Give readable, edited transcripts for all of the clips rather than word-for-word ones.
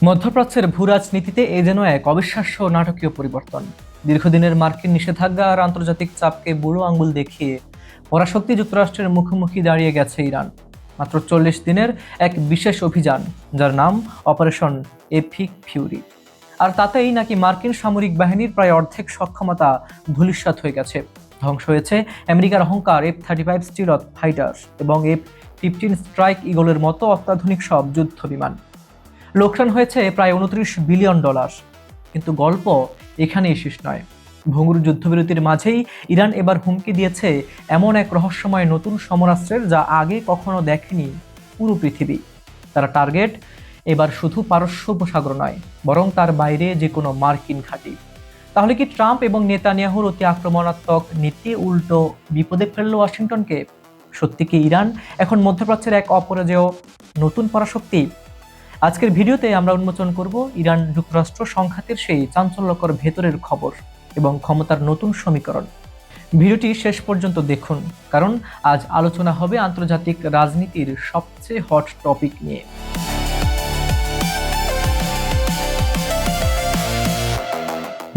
মধ্যপ্রাচ্যের ভূরাজনীতিতে এ যেন এক অবিশ্বাস্য নাটকীয় পরিবর্তন। দীর্ঘদিনের মার্কিন নিষেধাজ্ঞা আর আন্তর্জাতিক চাপকে বুড়ো আঙুল দেখিয়ে পরাশক্তি যুক্তরাষ্ট্রের মুখোমুখি দাঁড়িয়ে গেছে ইরান। মাত্র 40 দিনের এক বিশেষ অভিযান, যার নাম অপারেশন এপিক ফিউরি। আর তাতেই নাকি মার্কিন সামরিক বাহিনীর প্রায় অর্ধেক সক্ষমতা ধূলিসাৎ হয়ে গেছে। ধ্বংস হয়েছে আমেরিকার অহংকার F-35 স্টিলথ ফাইটার এবং F-15 স্ট্রাইক ইগলের মতো অত্যাধুনিক সব যুদ্ধ বিমান। লোকসান হয়েছে প্রায় $29 বিলিয়ন। কিন্তু গল্প এখানেই শেষ নয়। ভঙ্গুর যুদ্ধবিরতির মাঝেই ইরান এবার হুমকি দিয়েছে এমন এক রহস্যময় নতুন সমরাস্ত্রের, যা আগে কখনো দেখেনি পুরো পৃথিবী। তারা টার্গেট এবার শুধু পারস্য উপসাগর নয়, বরং তার বাইরে যে কোনো মার্কিন ঘাঁটি। তাহলে কি ট্রাম্প এবং নেতানিয়াহুর অতি আক্রমণাত্মক নীতি উল্টো বিপদে ফেলল ওয়াশিংটনকে? সত্যি কি ইরান এখন মধ্যপ্রাচ্যের এক অপরাজেয় নতুন পরাশক্তি? আজকের ভিডিওতে আমরা উন্মোচন করব ইরান যুক্তরাষ্ট্র সংঘাতের সেই চাঞ্চল্যকর ভেতরের খবর এবং ক্ষমতার নতুন সমীকরণ। ভিডিওটি শেষ পর্যন্ত দেখুন, কারণ আজ আলোচনা হবে আন্তর্জাতিক রাজনীতির সবচেয়ে হট টপিক নিয়ে।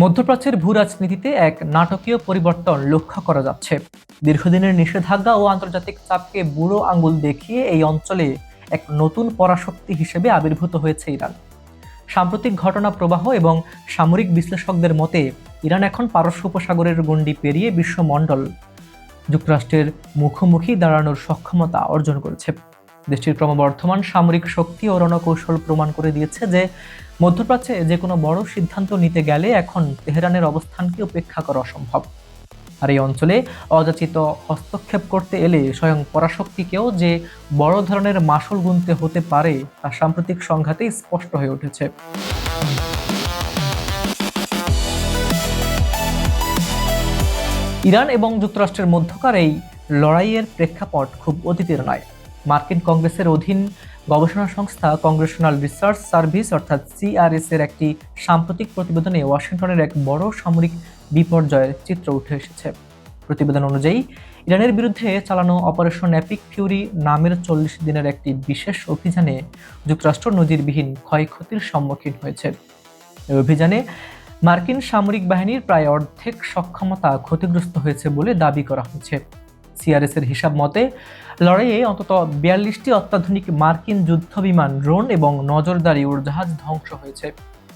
মধ্যপ্রাচ্যের ভূ রাজনীতিতে এক নাটকীয় পরিবর্তন লক্ষ্য করা যাচ্ছে। দীর্ঘদিনের নিষেধাজ্ঞা ও আন্তর্জাতিক চাপকে বুড়ো আঙুল দেখিয়ে এই অঞ্চলে এক নতুন পরাশক্তি হিসেবে আবির্ভূত হয়েছে ইরান। সাম্প্রতিক ঘটনা প্রবাহ এবং সামরিক বিশ্লেষকদের মতে ইরান এখন পারস্য উপসাগরের গণ্ডি পেরিয়ে বিশ্বমণ্ডল যুক্তরাষ্ট্রের মুখোমুখি দাঁড়ানোর সক্ষমতা অর্জন করেছে। দেশটির ক্রমবর্ধমান সামরিক শক্তি ও রণকৌশল প্রমাণ করে দিয়েছে যে মধ্যপ্রাচ্যে যে কোনো বড় সিদ্ধান্ত নিতে গেলে এখন তেহরানের অবস্থানকে উপেক্ষা করা অসম্ভব। আর এই অঞ্চলে অযাচিত হস্তক্ষেপ করতে এলে স্বয়ং পরাশক্তিকেও যে বড় ধরনের মাসুল গুনতে হতে পারে তা সাম্প্রতিক সংঘাতেই স্পষ্ট হয়ে উঠেছে। ইরান এবং যুক্তরাষ্ট্রের মধ্যকার এই লড়াইয়ের প্রেক্ষাপট খুব অতীতের নয়। মার্কিন কংগ্রেসের অধীন গবেষণা সংস্থা কংগ্রেশনাল রিসার্চ সার্ভিস অর্থাৎ CRS এর একটি সাম্প্রতিক প্রতিবেদনে ওয়াশিংটনের এক বড় সামরিক বিপর্যয়ের চিত্র উঠে এসেছে। প্রতিবেদন অনুযায়ী ইরানের বিরুদ্ধে চালানো অপারেশন এপিক ফিউরি নামের 40 দিনের একটি বিশেষ অভিযানে যুক্তরাষ্ট্র নজিরবিহীন ক্ষয়ক্ষতির সম্মুখীন হয়েছে। এই অভিযানে মার্কিন সামরিক বাহিনীর প্রায় অর্ধেক সক্ষমতা ক্ষতিগ্রস্ত হয়েছে বলে দাবি করা হয়েছে। CRS এর হিসাব মতে লড়াইয়ে অন্তত 42টি অত্যাধুনিক মার্কিন যুদ্ধ বিমান, ড্রোন এবং নজরদারি উড়োজাহাজ ধ্বংস হয়েছে।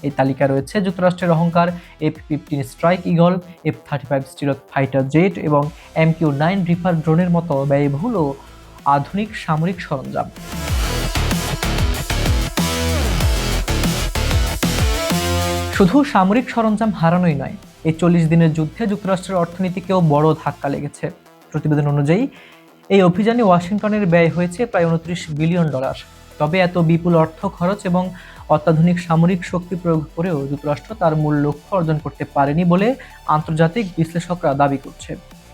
এই তালিকায় রয়েছে যুক্তরাষ্ট্রের অহংকার F-15 strike eagle, F-35 স্টিলথ fighter jet এবং MQ-9 রিপার ড্রোনের মতো ব্যয়বহুল ও আধুনিক সামরিক সরঞ্জাম। শুধু সামরিক সরঞ্জাম হারানোই নয়, এই 40 দিনের যুদ্ধে যুক্তরাষ্ট্রের অর্থনীতিকেও বড় ধাক্কা লেগেছে। প্রতিবেদন অনুযায়ী এই অভিযানে ওয়াশিংটনের ব্যয় হয়েছে প্রায় $29 বিলিয়ন। তবে এত বিপুল অর্থ খরচ এবং অত্যাধুনিক সামরিক শক্তি প্রয়োগ করেও যুক্তরাষ্ট্র তার মূল লক্ষ্য অর্জন করতে পারেনি বলে আন্তর্জাতিক বিশ্লেষকরা দাবি করছে।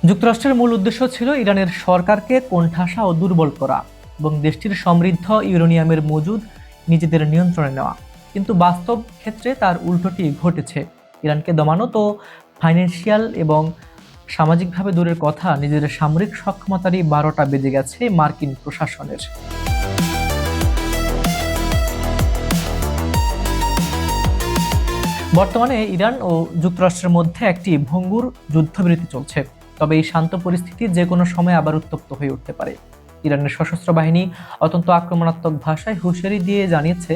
যুক্তরাষ্ট্রের মূল উদ্দেশ্য ছিল ইরানের সরকারকে কোণঠাসা ও দুর্বল করা এবং দেশটির সমৃদ্ধ ইউরেনিয়ামের মজুদ নিজেদের নিয়ন্ত্রণে নেওয়া। কিন্তু বাস্তব ক্ষেত্রে তার উল্টোটি ঘটেছে। ইরানকে দমানো তো ফাইন্যান্সিয়াল এবং সামাজিকভাবে দূরের কথা, নিজেদের সামরিক সক্ষমতারই 12টা বেজে গেছে মার্কিন প্রশাসনের। বর্তমানে ইরান ও যুক্তরাষ্ট্রের মধ্যে একটি ভঙ্গুর যুদ্ধবিরতি চলছে, তবে এই শান্ত পরিস্থিতি যে কোনো সময় আবার উত্তপ্ত হয়ে উঠতে পারে। ইরানের সশস্ত্র বাহিনী অত্যন্ত আক্রমণাত্মক ভাষায় হুঁশিয়ারি দিয়ে জানিয়েছে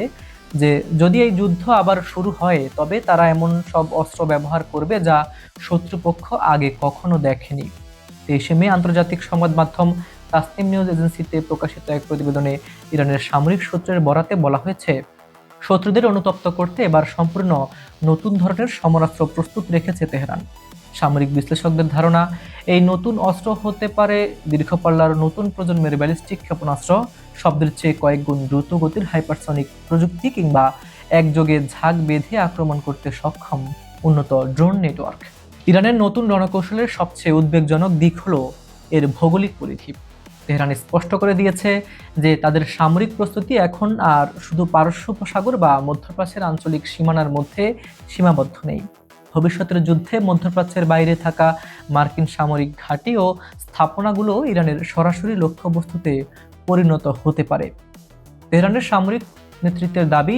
যে যদি এই যুদ্ধ আবার শুরু হয় তবে তারা এমন সব অস্ত্র ব্যবহার করবে যা শত্রুপক্ষ আগে কখনো দেখেনি। 23 মে আন্তর্জাতিক সংবাদ মাধ্যম তাসনিম নিউজ এজেন্সিতে প্রকাশিত এক প্রতিবেদনে ইরানের সামরিক সূত্রের বরাতে বলা হয়েছে, শত্রুদের অনুতপ্ত করতে এবার সম্পূর্ণ নতুন ধরনের সমরাস্ত্র প্রস্তুত রেখেছে তেহরান। সামরিক বিশ্লেষকদের ধারণা, এই নতুন অস্ত্র হতে পারে দীর্ঘপাল্লার নতুন প্রজন্মের ব্যালিস্টিক ক্ষেপণাস্ত্র, শব্দের চেয়ে কয়েক গুণ দ্রুত গতির হাইপারসনিক প্রযুক্তি কিংবা একযোগে ঝাঁক বেঁধে আক্রমণ করতে সক্ষম উন্নত ড্রোন নেটওয়ার্ক। ইরানের নতুন রণকৌশলের সবচেয়ে উদ্বেগজনক দিক হলো এর ভৌগোলিক পরিধি। তেহরান স্পষ্ট করে দিয়েছে যে তাদের সামরিক প্রস্তুতি এখন আর শুধু পারস্য উপসাগর বা মধ্যপ্রাচ্যের আঞ্চলিক সীমানার মধ্যে সীমাবদ্ধ নেই। ভবিষ্যতের যুদ্ধে মধ্যপ্রাচ্যের বাইরে থাকা মার্কিন সামরিক ঘাঁটি ও স্থাপনাগুলো ইরানের সরাসরি লক্ষ্যবস্তুতে পরিণত হতে পারে। তেহরানের সামরিক নেতৃত্বের দাবি,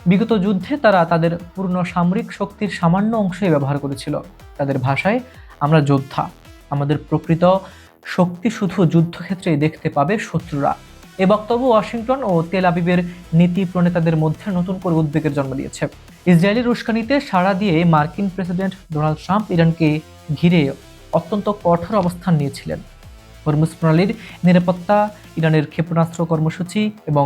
বিগত যুদ্ধে তারা তাদের পূর্ণ সামরিক শক্তির সামান্য অংশই ব্যবহার করেছিল। তাদের ভাষায়, আমরা যোদ্ধা, আমাদের প্রকৃত শক্তি শুধু যুদ্ধক্ষেত্রেই দেখতে পাবে শত্রুরা। এ বক্তব্য ওয়াশিংটন ও তেল আবিবের নীতি প্রণেতাদের মধ্যে নতুন করে উদ্বেগের জন্ম দিয়েছে। ইসরায়েলের উস্কানিতে সাড়া দিয়ে মার্কিন প্রেসিডেন্ট ডোনাল্ড ট্রাম্প ইরানকে ঘিরে অত্যন্ত কঠোর অবস্থান নিয়েছিলেন। হরমুজ প্রণালীর নিরাপত্তা, ইরানের ক্ষেপণাস্ত্র কর্মসূচি এবং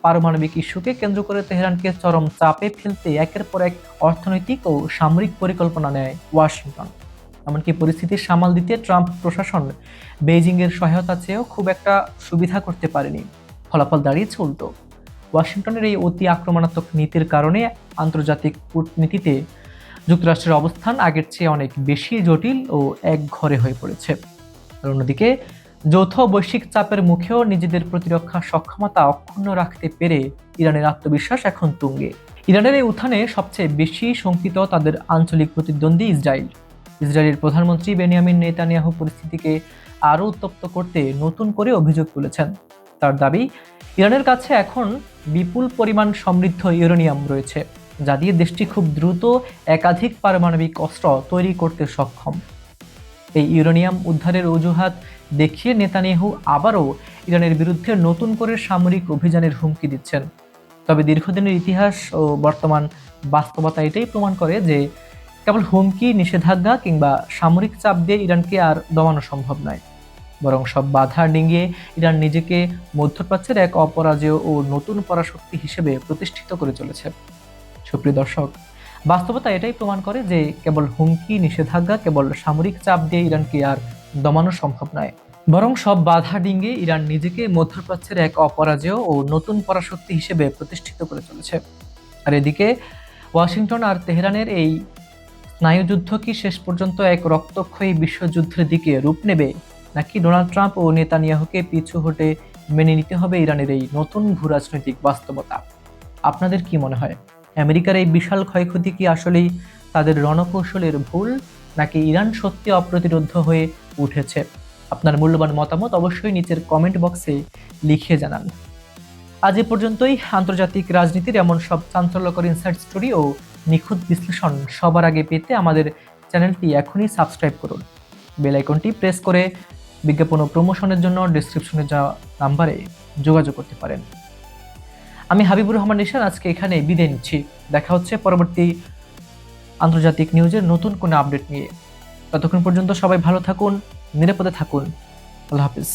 পারমাণবিক ইস্যুকে কেন্দ্র করে তেহরানকে চরম চাপে ফেলতে একের পর এক অর্থনৈতিক ও সামরিক পরিকল্পনা নেয় ওয়াশিংটন। এমনকি পরিস্থিতি সামাল দিতে ট্রাম্প প্রশাসন বেইজিংয়ের সহায়তা চেয়েও খুব একটা সুবিধা করতে পারেনি। ফলাফল দাঁড়িয়েছে উল্টো। ওয়াশিংটনের এই অতি আক্রমণাত্মক নীতির কারণে আন্তর্জাতিক কূটনীতিতে যুক্তরাষ্ট্রের অবস্থান আগের চেয়ে অনেক বেশি জটিল ও একঘরে হয়ে পড়েছে। আর অন্যদিকে যৌথ বৈশ্বিক চাপের মুখেও নিজেদের প্রতিরক্ষা সক্ষমতা অক্ষুণ্ণ রাখতে পেরে ইরানের আত্মবিশ্বাস এখন তুঙ্গে। ইরানের এই উত্থানে সবচেয়ে বেশি শঙ্কিত তাদের আঞ্চলিক প্রতিদ্বন্দ্বী ইসরায়েল। ইসরায়েলের প্রধানমন্ত্রী বেনিয়ামিন নেতানিয়াহু পরিস্থিতিকে আরও উত্তপ্ত করতে নতুন করে অভিযোগ তুলেছেন। তার দাবি, ইরানের কাছে এখন বিপুল পরিমাণ সমৃদ্ধ ইউরেনিয়াম রয়েছে, যা দিয়ে দেশটি খুব দ্রুত একাধিক পারমাণবিক অস্ত্র তৈরি করতে সক্ষম। এই ইউরেনিয়াম উদ্ধারের অজুহাত দেখিয়ে নেতানিয়াহু আবারও ইরানের বিরুদ্ধে নতুন করে সামরিক অভিযানের হুমকি দিচ্ছেন। তবে দীর্ঘদিনের ইতিহাস ও বর্তমান বাস্তবতা এটাই প্রমাণ করে যে কেবল হুমকি, নিষেধাজ্ঞা কিংবা সামরিক চাপ দিয়ে ইরানকে আর দমানো সম্ভব নয়। বরং সব বাধা ডিঙিয়ে ইরান নিজেকে মধ্যপ্রাচ্যের এক অপরাজেয় ও নতুন পরাশক্তি হিসেবে প্রতিষ্ঠিত করে চলেছে। সুপ্রিয় দর্শক, বাস্তবতা এটাই প্রমাণ করে যে কেবল হুমকি, নিষেধাজ্ঞা, কেবল সামরিক চাপ দিয়ে ইরানকে আর দমানো সম্ভব নয়। বরং সব বাধা ডিঙিয়ে ইরান নিজেকে মধ্যপ্রাচ্যের এক অপরাজেয় ও নতুন পরাশক্তি হিসেবে প্রতিষ্ঠিত করে চলেছে। আর এদিকে ওয়াশিংটন আর তেহরানের এই স্নায়ুযুদ্ধ কি শেষ পর্যন্ত এক রক্তক্ষয়ী বিশ্বযুদ্ধের দিকে রূপ নেবে, নাকি ডোনাল্ড ট্রাম্প ও নেতানিয়াহুকে পিছু হটে মেনে নিতে হবে ইরানের এই নতুন ভূরাজনৈতিক বাস্তবতা? আপনাদের কি মনে হয়, আমেরিকার এই বিশাল ক্ষয়ক্ষতি কি আসলেই তাদের রণকৌশলের ভুল, নাকি ইরান সত্যি অপ্রতিরোধ্য হয়ে উঠেছে? আপনার মূল্যবান মতামত অবশ্যই নিচের কমেন্ট বক্সে লিখে জানান। আজ এ পর্যন্তই। আন্তর্জাতিক রাজনীতির এমন সব চাঞ্চল্যকর ইনসাইড স্টোরি ও নিখুঁত বিশ্লেষণ সবার আগে পেতে আমাদের চ্যানেলটি এখনই সাবস্ক্রাইব করুন। বেল আইকনটি প্রেস করে বিজ্ঞাপন ও প্রমোশনের জন্য ডেসক্রিপশনে যাওয়া নাম্বারে যোগাযোগ করতে পারেন। আমি হাবিবুর রহমান নিশান আজকে এখানে বিদায় নিচ্ছি। দেখা হচ্ছে পরবর্তী আন্তর্জাতিক নিউজের নতুন কোনো আপডেট নিয়ে। ততক্ষণ পর্যন্ত সবাই ভালো থাকুন, নিরাপদে থাকুন। আল্লাহ হাফিজ।